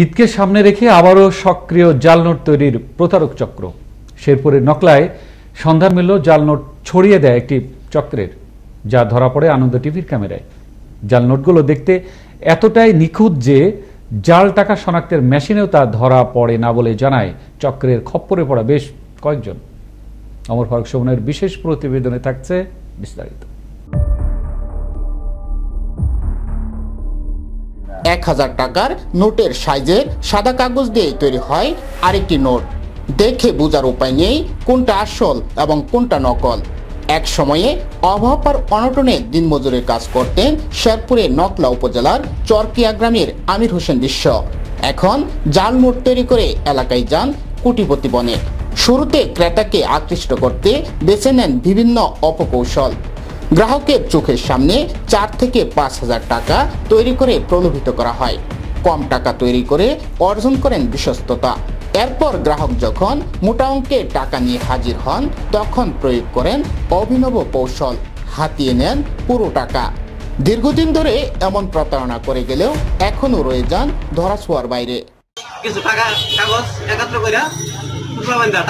ঈদকে সামনে রেখে আবারও সক্রিয় জাল নোট তৈরির প্রতারক চক্র। শেরপুরের নকলায় সন্ধান মিলল জাল নোট ছড়িয়ে দেয় একটি চক্রের, যা ধরা পড়ে আনন্দ টিভির ক্যামেরায়। জাল নোটগুলো দেখতে এতটাই নিখুঁত যে জাল টাকা শনাক্তের মেশিনেও তা ধরা পড়ে না বলে জানায় চক্রের খপ্পরে পড়া বেশ কয়েকজন। অমর ফারুক সুমনের বিশেষ প্রতিবেদনে থাকছে বিস্তারিত। 1000 টাকার নোটের সাইজে সাদা কাগজ দিয়ে তৈরি হয় আরেকটি নোট। দেখে বোঝার উপায় নেই কোনটা আসল এবং কোনটা নকল। এক সময়ে অভাব আর অনটনে দিনমজুরের কাজ করতেন শেরপুরের নকলা উপজেলার চরকিয়া গ্রামের আমির হোসেন বিশ্ব। এখন জাল নোট তৈরি করে এলাকায় যান কোটিপতি বনে। শুরুতে ক্রেতাকে আকৃষ্ট করতে বেছে নেন বিভিন্ন অপকৌশল। গ্রাহকের চোখের সামনে 4 থেকে 5,000 টাকা তৈরি করে প্রলোভিত করা হয়। কম টাকা তৈরি করে অর্জন করেন বিশ্বস্ততা। এরপর গ্রাহক যখন মোটা অঙ্কের টাকা নিয়ে হাজির হন তখন প্রয়োগ করেন অভিনব কৌশল, হাতিয়ে নেন পুরো টাকা। দীর্ঘদিন ধরে এমন প্রতারণা করে গেলেও এখনো রয়ে যান ধরাছোঁয়ার বাইরে। কিছু টাকা কাগজ একত্র করে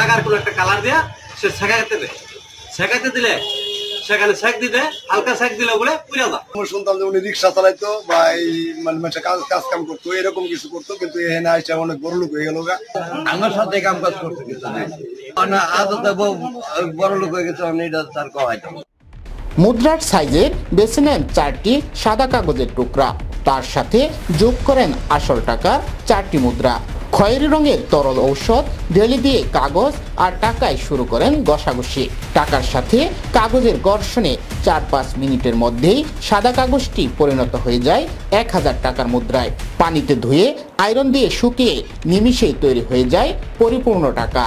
টাকার কোনো একটা কালার দিয়ে সে শেখাইতে দিলে সেখানে শেখ দিতে হালকা শেখ দিলে বলে পুড়ে দাও। শুনতাম যে উনি রিক্সা চালাইতো বা মানে কাজ কাম করতো, এরকম কিছু করতো, কিন্তু এখানে আসছে অনেক বড় লোক হয়ে গেল। আমার সাথে কাম কাজ করতে কিছু নাই, আদতে বড় লোক হয়ে গেছে, তার কহাইতো। মুদ্রার সাইজের বেছে নেন 4টি সাদা কাগজের টুকরা, তার সাথে যোগ করেন আসল টাকার 4টি মুদ্রা। খয়েরি রঙের তরল ঔষধ ঢেলে দিয়ে কাগজ আর টাকায় শুরু করেন ঘষাঘষি। টাকার সাথে কাগজের ঘর্ষণে 4-5 মিনিটের মধ্যেই সাদা কাগজটি পরিণত হয়ে যায় 1000 টাকার মুদ্রায়। পানিতে ধুয়ে আয়রন দিয়ে শুকিয়ে নিমিষেই তৈরি হয়ে যায় পরিপূর্ণ টাকা।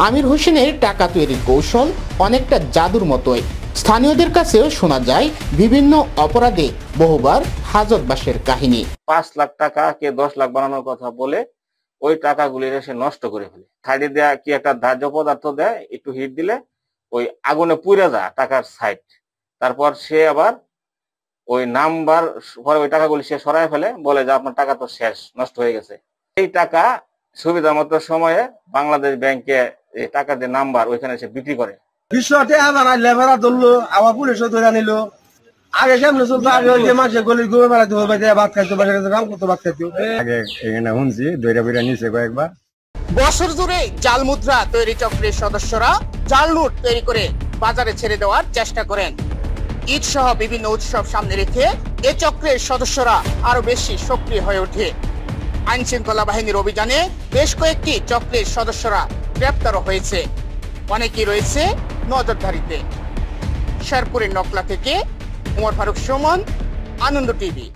আমির হোসেনের টাকা তৈরির কৌশল অনেকটা জাদুর মতোই। স্থানীয়দের কাছেও শোনা যায় বিভিন্ন অপরাধে বহুবার হাজতবাসের কাহিনী। 5 লাখ টাকা কে 10 লাখ বানানোর কথা বলে ওই টাকাগুলি সে নষ্ট করে ফেলে। সাইডে দেয়া কি একটা ধার্য পদার্থ দেয়, একটু হিট দিলে ওই আগুনে পুড়ে যায় টাকার সাইড। তারপর সে আবার ওই নাম্বার পরে ওই টাকাগুলি সে সরায় ফেলে, বলে যে আপনার টাকা তো শেষ, নষ্ট হয়ে গেছে। এই টাকা সুবিধা মতো সময়ে বাংলাদেশ ব্যাংকে এই টাকার যে নাম্বার ওইখানে সে বিক্রি করে। বিশ্বতে আবার লেবারা ধরলো, আবার পুলিশও ধরে নিল। আগে কেমন চলতো, আগে ওই যে মাসে গলি ঘুরে বেড়াতে হবে, ভাত খাইতো, কাম করতো, ভাত খাইতো। আগে এখানে শুনছি দইরা বইরা নিচে কয়েকবার। বছর জুড়ে জাল মুদ্রা তৈরি চক্রের সদস্যরা জাল নোট তৈরি করে বাজারে ছেড়ে দেওয়ার চেষ্টা করেন। ঈদ সহ বিভিন্ন উৎসব সামনে রেখে এ চক্রের সদস্যরা আরো বেশি সক্রিয় হয়ে ওঠে। আইন শৃঙ্খলা বাহিনীর অভিযানে বেশ কয়েকটি চক্রের সদস্যরা গ্রেপ্তারও হয়েছে, অনেকেই রয়েছে নজরদারিতে। শেরপুরের নকলা থেকে ওমর ফারুক সুমন, আনন্দ টিভি।